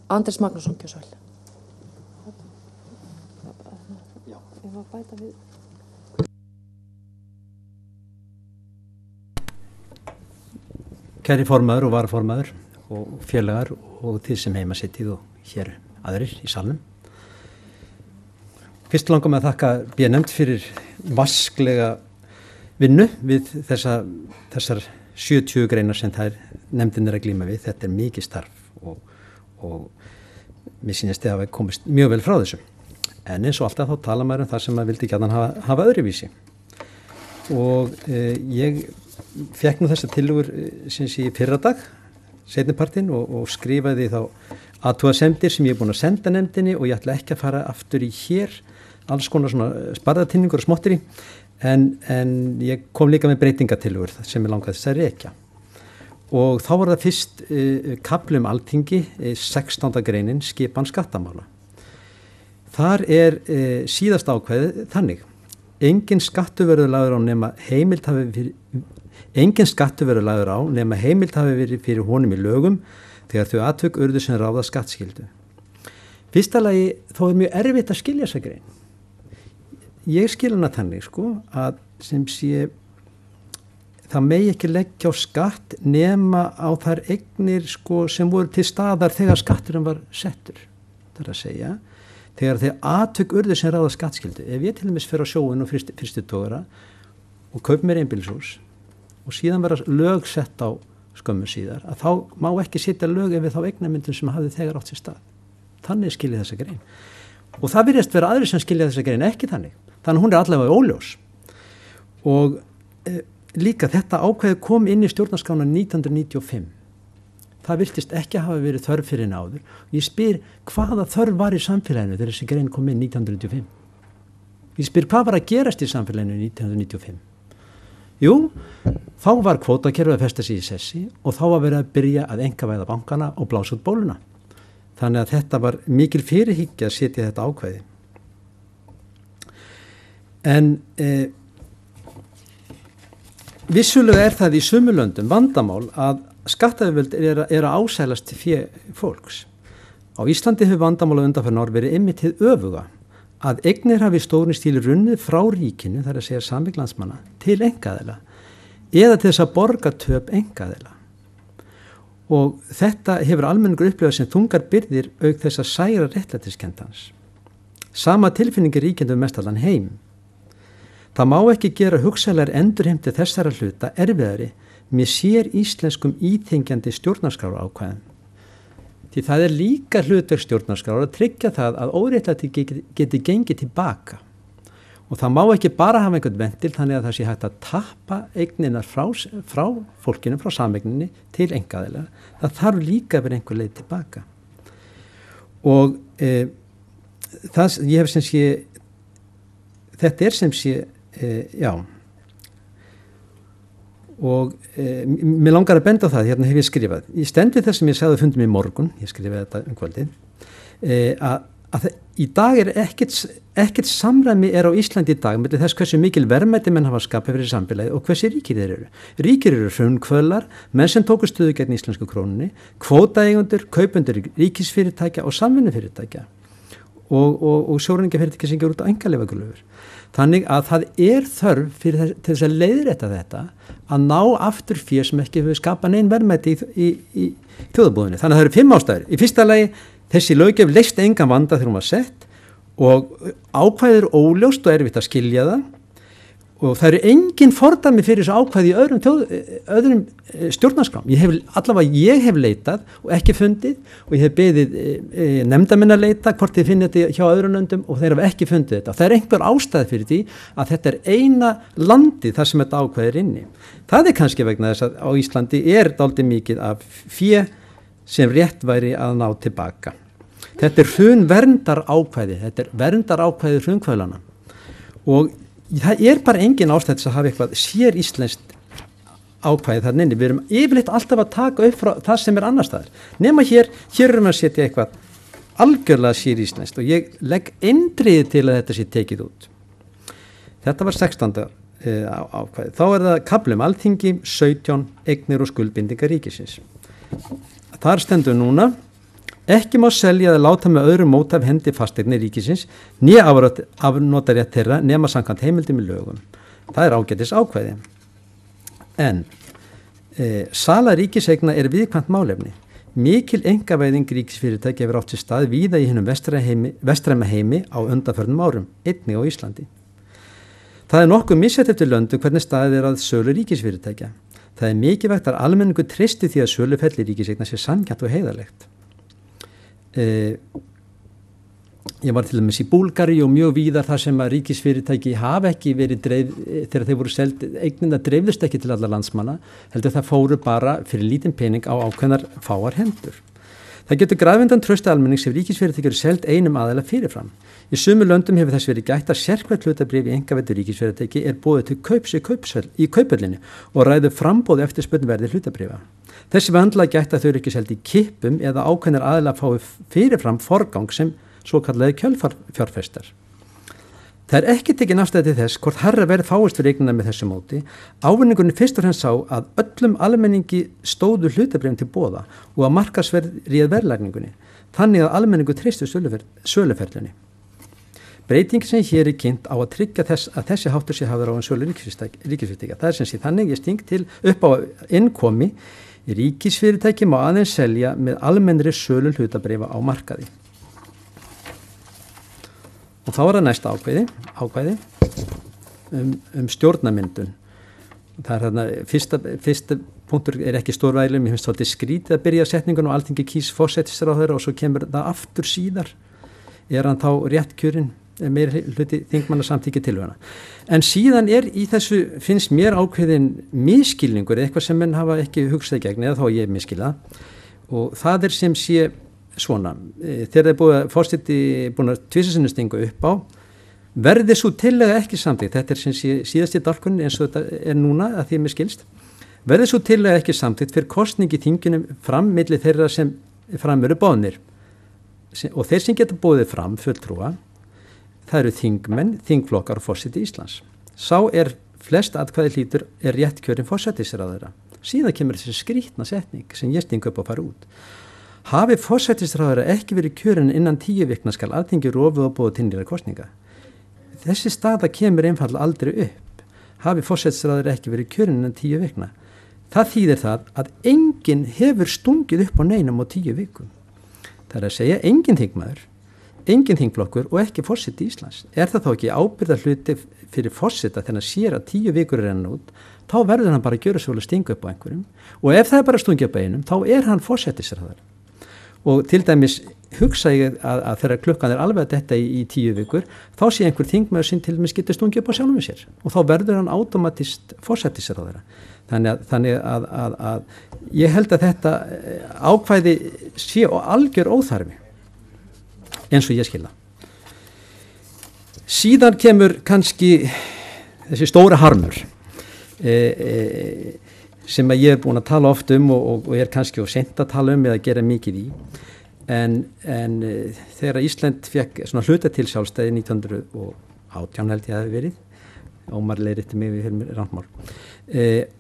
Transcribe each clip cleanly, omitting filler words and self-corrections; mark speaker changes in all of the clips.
Speaker 1: Andrés Magnússon, kjósvel.
Speaker 2: Kæri formaður og varaformaður og félagar og þið sem heima sittið og hér aðrir í salnum. Fyrst langar mig að þakka B-nefnd fyrir vasklega vinnu við þessar 70 greinar sem þær nefndin að glíma við. Þetta mikið starf og mér sýnist þið hafa komist mjög vel frá þessu. En eins og alltaf þá tala maður það sem maður vildi gjarnan hafa öðruvísi. Og ég fekk nú þessar tillögur sem sé í fyrradag, seinnipartinn og skrifaði þá athugasemdir sem ég búin að senda nefndinni og ég ætla ekki að fara aftur í hér alls konar svona sparðatinningur og smottir í en ég kom líka með breytingatillögur sem ég langaði þess að rekja. Og þá var það fyrst kafli Alþingi, 16. greinin, skipan skattamála. Þar síðast ákvæðið þannig. Engin skattur verður lagður á nema heimild hafi verið fyrir honum í lögum þegar þau atvik urðu sem ráða skattskyldu. Fyrsta lagi þó mjög erfitt að skilja þessa grein. Ég skil hana þannig að sem sé það megi ekki leggja á skatt nema á þær eignir sem voru til staðar þegar skatturinn var settur. Það er að segja þegar þeir atvik urðu sem ráða skattskyldu. Ef ég til dæmis fer á sjóinn og fyrstu togara og kaup mér einbýlishús og síðan vera lög sett á skömmu síðar, að þá má ekki setja lög yfir þá eignamyndun sem hafði þegar átt sér stað. Þannig skilja þessa grein. Og það virðist vera aðrir sem skilja þessa grein ekki þannig. Þannig hún allavega óljós. Og líka þetta ákvæði kom inn í stjórnarskrána 1995. Það virtist ekki hafa verið þörf fyrir áður. Ég spyr hvaða þörf var í samfélaginu þegar þessi grein kom inn 1995. Ég spyr hvað var að gerast í samfélaginu 1995. Jú, þá var kvótakerfið að festa sig í sessi og þá var verið að byrja að einkavæða bankana og blása út bóluna. Þannig að þetta var mikil fyrirhyggja að setja þetta ákvæði. En vissulega það í sömu löndum vandamál að skattayfirvöld að ásælast fé fólks. Á Íslandi hefur vandamál á undanfarna ár verið einmitt hið öfuga að eignir hafi stórum stíli runnið frá ríkinu, það er að segja sameign landsmanna, til einkaaðila eða til þess að borga töp einkaaðila. Og þetta hefur almenningur upplifað sem þungar byrðir auk þess að særa réttlætiskendans. Sama tilfinningi ríkjandi mestallan heim. Það má ekki gera hugsanlegar endurheimti þessara hluta erfiðari með sér íslenskum íþengjandi stjórnarskrárákvæðum. Því það líka hlutverk stjórnarskrár að tryggja það að óréttlæti geti gengið tilbaka. Og það má ekki bara hafa einhvern ventil þannig að það sé hægt að tappa eigninar frá fólkinu, frá sameigninni til einkaaðila. Það þarf líka að vera einhver leið tilbaka. Og ég hef sem sé, þetta sem sé, já. Og mér langar að benda á það, hérna hef ég skrifað. Ég stendi þess sem ég sagði fundum í morgun, ég skrifaði þetta kvöldið, að í dag ekkert samræmi á Íslandi í dag með þess hversu mikil verðmæti menn hafa skapað fyrir samfélagið og hversu ríkir þeir eru. Ríkir eru hraunkvöðlar, menn sem tóku stöðu gegn íslensku krónunni, kvótaeigendur, kaupendur ríkisfyrirtækja og samvinnufyrirtækja og sjóræningjafyrirtækja sem gerur út á einkaleyfagulöfur. Þannig að það þörf til þess að leiðrétta þetta að ná aftur fé sem ekki hefur skapað nein verðmæti í þjóðarbúðinni. Þannig að það eru 5 ástæður. Í fyrsta lagi, þessi löggjöf leysti engan vanda þegar hún var sett og ákvæðið óljóst og erfitt að skilja það og það eru engin fordæmi fyrir þessu ákvæði í öðrum stjórnarskrám. Ég hef leitað og ekki fundið og ég hef beðið nefndamenn að leita hvort þið finnir þetta hjá öðrum löndum og þeir hafa ekki fundið þetta. Það einhver ástæði fyrir því að þetta eina landi þar sem þetta ákvæði inni. Það kannski vegna þess að á Íslandi dálítið mikið af fé sem rétt væri að ná tilbaka. Þetta hrunverndar ákvæði, verndar ákvæði hrunkvöðlana og það bara engin ástæð þess að hafa eitthvað sér íslenskt ákvæði þar inni. Við erum yfirleitt alltaf að taka upp frá það sem annars staðar. Nema hér erum við að setja eitthvað algjörlega sér íslenskt og ég legg eindriði til að þetta sé tekið út. Þetta var 16. ákvæði. Þá það kafli Alþingi, 17 eignir og skuldbindingar ríkisins. Þar stendur núna Ekki má selja eða láta með öðrum móti af hendi fasteignir ríkisins né afnotarétt þeirra nema samkvæmt heimildum í lögum. Það er ágætis ákvæði. En sala ríkiseigna er viðkvæmt málefni. Mikil einkavæðing ríkisfyrirtækja hefur átt sér stað víða í hinum vestræma heimi á undanförnum árum, einnig á Íslandi. Það er nokkuð misjætt eftir löndum hvernig staðið er að sölu ríkisfyrirtækja. Það er mikilvægt að almenningur treysti því að söluferli ríkiseigna sé sanngjarnt og heiðarlegt. Ég var til dæmis í Búlgaríu og mjög víðar þar sem að ríkisfyrirtæki hafa ekki verið þegar þeir voru seld, eignina dreifðust ekki til alla landsmanna, heldur það fóru bara fyrir lítinn pening á ákveðnar fáar hendur. Það getur grafendan trausti almennings ef ríkisfyrirtæki eru seld einum aðila fyrirfram. Í sömu löndum hefur þess verið gætt að sérhvert hlutabréf í einkavæddu ríkisfyrirtæki er boðið til kaups í kauphöllinni og ræður framboð eftir spurnverði hlutabréfa. Þessi vandlega gætt að þau eru ekki seld í kippum eða ákveðnar aðila fái fyrirfram forgang sem svo kallaði kjölfarfjárfestar. Það er ekki tekinn afstæði til þess hvort hærra verð fáist fyrir eignina með þessu móti. Ávinningurinn fyrst og fremst sá að öllum almenningi stóðu hlutabréfum til boða og að markaðsverð réð verðlagningunni, þannig að almenningu treysti söluferlunni. Breyting sem hér er kynnt á að tryggja þess að þessi háttur sé hafður á en sölu ríkisfyrirtækja. Það er sem sé þannig ég sting til upp á innkomi ríkisfyrirtæki má aðeins selja með almennri sölu hlutabréfa á markaði. Og þá er það næsta ákvæði stjórnarmyndun. Það er þarna, fyrsta punktur er ekki stórvægileg, mér finnst svolítið skrítið að byrja setningun og Alþingi kýs forsætisráðherra og svo kemur það aftur síðar. Er hann þá rétt kjörinn, meiri hluti þingmanna samþykki tilhugana. En síðan er í þessu, finnst mér ákveðin misskilningur, eitthvað sem menn hafa ekki hugsað gegn, eða þá ég misskilða. Og það er sem sé svona, þegar það er búin að tvisvar stingu upp á, verði svo tillega ekki samþykkt, þetta er sem sé síðasti dálkurinn eins og þetta er núna að því mér skilst, verði svo tillega ekki samþykkt fyrir kosning í þingunum fram milli þeirra sem fram eru boðnir. Og þeir sem geta boðið fram fulltrúa, það eru þingmenn, þingflokkar og forseti Íslands. Sá er flest atkvæði hlýtur er rétt kjörinn forsætisráðherra. Síðan kemur þessi skrítna setning sem ég sting upp að fara út. Hafi forsætisráðherra ekki verið kjörinn innan 10 vikna skal Alþingi rofið og boðið til nýrra kosninga. Þessi staða kemur einfaldlega aldrei upp. Hafi forsætisráðherra ekki verið kjörinn innan 10 vikna. Það þýðir það að enginn hefur stungið upp á neinum á 10 vikum. Það er að segja engin þingmaður, engin þingflokkur og ekki forseti Íslands. Er það þá ekki ábyrgðar hluti fyrir forseta þegar hann sér að 10 vikur er enn út, þá verður hann bara að gjöra svolítið stinga upp á einhverjum og ef það er bara stungið upp á einum, þá er hann forsetisráðherra. Og til dæmis hugsa ég að þegar klukkan er alveg að detta í 10 vikur, þá sé einhver þingmaður sem til dæmis getur stungið upp á sjálfum sér og þá verður hann automatist forsetisráðherra. Þannig að ég held að þetta ákvæði sé og algjör óþarfi eins og ég skilða. Síðan kemur kannski þessi stóra harmur sem að ég er búin að tala oft og er kannski of seint að tala eða gera mikið í. En þegar Ísland fekk svona hluta til sjálfstæði 1918 held ég að hafi verið, Ómar leiðrétti mig við fyrir rangmál.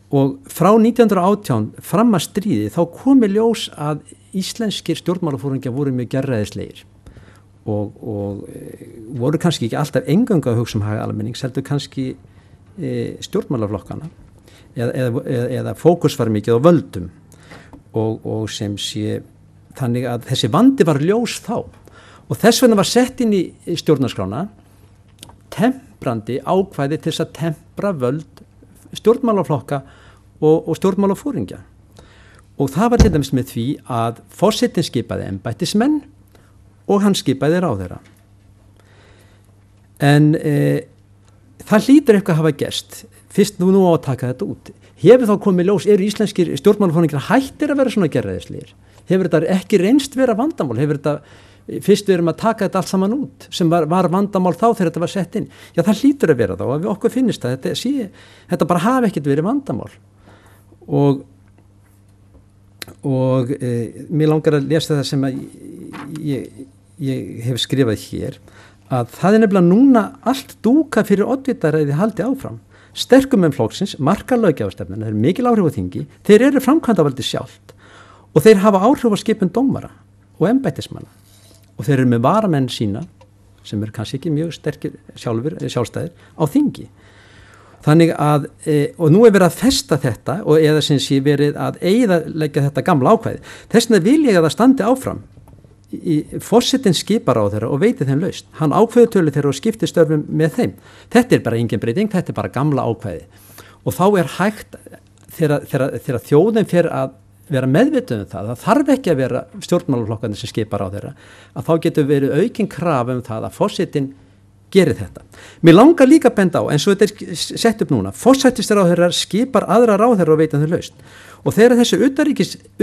Speaker 2: Og frá 1918 fram að stríði þá komi ljós að íslenskir stjórnmálafóringjar voru mjög gerræðislegir og voru kannski ekki alltaf eingöngu að hugsa hag almennings, heldur kannski stjórnmálaflokkana eða fókus var mikið á völdum og sem sé þannig að þessi vandi var ljós þá og þess vegna var sett inn í stjórnarskrána temprandi ákvæði til þess að tempra völd stjórnmálaflokka og stjórnmálafóringja og það var til dæmis með því að forsetinn skipaði embættismenn og hann skipaði ráðherra en það hlýtur eitthvað að hafa gerst fyrst nú á að taka þetta út hefur þá komið ljós, eru íslenskir stjórnmálafóringjar hættir að vera svona gerræðislegir hefur þetta ekki reynst vera vandamál hefur þetta fyrst við erum að taka þetta allt saman út sem var vandamál þá þegar þetta var sett inn já það hlýtur að vera þá og við okkur finnist að þetta bara hafi ekkert verið vandamál og mér langar að lesa það sem að ég hef skrifað hér að það er nefnilega núna allt dúka fyrir oddvitaræði haldi áfram sterkum með flokksins, marka löggjafastefnuna þeir eru mikil áhrif á þingi, þeir eru framkvæmdavaldi sjálft og þeir hafa áhrif á skipun dómara og embættismanna og þeir eru með varamenn sína sem eru kannski ekki mjög sterkir sjálfstæðir á þingi. Þannig að, og nú er verið að festa þetta og eða sem sé verið að eyðileggja þetta gamla ákvæði. Þess vegna vil ég að það standi áfram. Forsetinn skipar á þeirra og veiti þeim lausn. Hann ákveður tölu þeirra og skiptir störfum með þeim. Þetta er bara engin breyting, þetta er bara gamla ákvæði. Og þá er hægt þegar þjóðin fer að vera meðvituð það þarf ekki að vera stjórnmálaflokkarnir sem skipar á þeirra, að þá getur verið aukin kraf það að forsetinn gerir þetta. Mér langar líka að benda á, eins og þetta er sett upp núna, forsætisráðherrar skipar aðra ráðherrar og veita þeim lausn. Og þegar þessi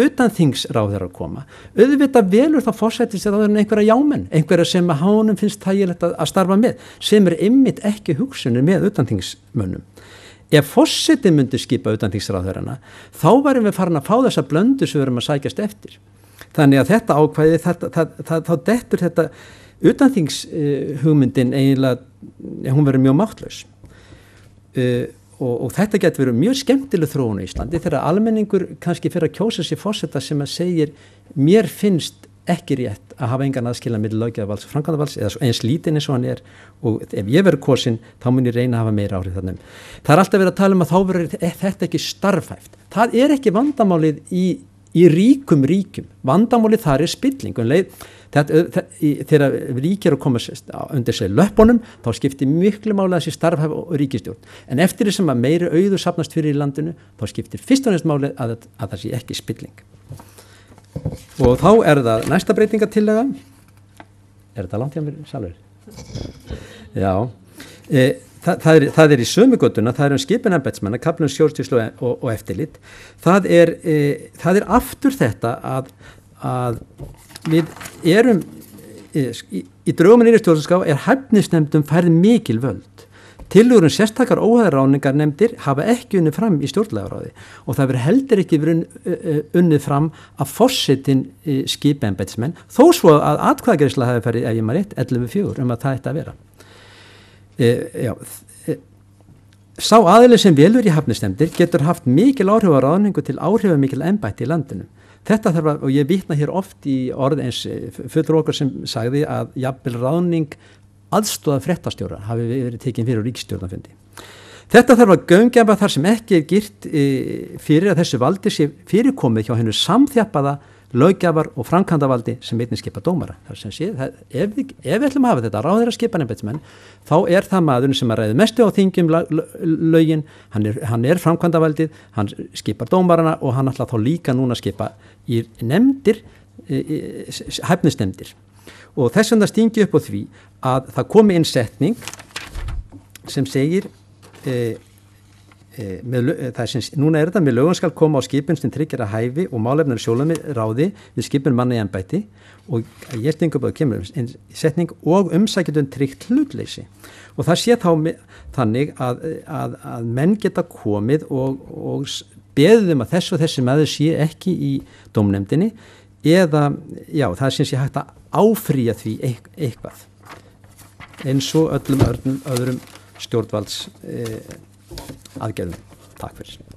Speaker 2: utanþingsráðherrar koma, auðvitað velur þá forsætisráðherrar einhverja jámenn, einhverja sem honum finnst þægilegt að starfa með, sem er einmitt ekki hugsunir með utanþingsmönnum. Ef forsetinn myndi skipa utanþingsráðherrana, þá varum við farin að fá þessa blöndu sem við erum að sækjast eftir. Þannig að þetta ákvæði, þá dettur þetta utanþingshugmyndin eiginlega, hún verður mjög máttlaus. Og þetta getur verið mjög skemmtileg þróun í Íslandi þegar almenningur kannski fyrir að kjósa sér forseta sem að segir mér finnst ekki rétt að hafa engan aðskilnað milli löggjafarvalds og framkvæmdarvalds eða eins lítinn eins og hann er og ef ég verður kosin þá mun ég reyna að hafa meira áhrif þarna. Það er alltaf verið að tala um að þá verður þetta ekki starfhæft. Það er ekki vandamálið í ríkum ríkjum. Vandamálið þar er spilling. Þegar ríkir að koma undir sig löppunum þá skiptir miklu máli að þessi starfhæf og ríkisstjórn. En eftir því sem að meiri auður safnast fyrir í landinu þá skiptir fyrst og næst máli að það sé ekki spilling. Og þá er það næsta breytingartillaga. Er þetta langt hjá mér sjálfur? Já. Það er í sömu göttuna, það er skipun embættismanna, kaflinn stjórnsýslu og eftirlit. Það er aftur þetta að við erum í drögum nýrri stjórnarskrá er hæfnisnefndum færð mikil völd. Tillögur sérstakar óhæðaráðningar nefndir hafa ekki unnið fram í stjórnlagaráði og það verður heldur ekki unnið fram að forsetinn skipa embættismenn þó svo að atkvæðagreiðsla hafi farið, ef ég maður rétt, 11-4 að það ætti að vera. Sá aðili sem velur í hæfnisnefndir getur haft mikil áhrif á ráðningu til áhrifamikil embætti í landinu. Þetta þarf að, og ég vitna hér oft í orð eins fullur okkar sem sagði að jafnvel ráðning aðstoða fréttastjóra hafi verið tekin fyrir ríkisstjórnarfundi. Þetta þarf að gaumgæfa þar sem ekki er girt fyrir að þessu valdi sé fyrirkomið hjá hennu samþjappaða löggjafar og framkvæmdarvaldi sem einnig skipa dómara. Þar sem sé, ef við ætlum að hafa þetta ráðherra skipan embættismenn, þá er það maðurinn sem að ræði mestu á þingjum lögin, hann er framkvæmdarvaldið, hann skipar dómarana og hann ætla þá líka núna að skipa í nefndir, hæfnisnefndir. Og þess vegna stingi upp á því að það komi inn setning sem segir núna er þetta með lögum skal koma á skipun sem tryggir að hæfi og málefnar sjónarmið ráði við skipun manna í embætti og ég stingi upp á að kemur setning og umsækjendum tryggt hlutleysi og það sé þá þannig að menn geta komið og beðum að þessi maður sé ekki í dómnefndinni eða, já, það er sem sé hægt að áfrýja því eitthvað eins og öllum öðrum stjórnvalds aðgerðum. Takk fyrir.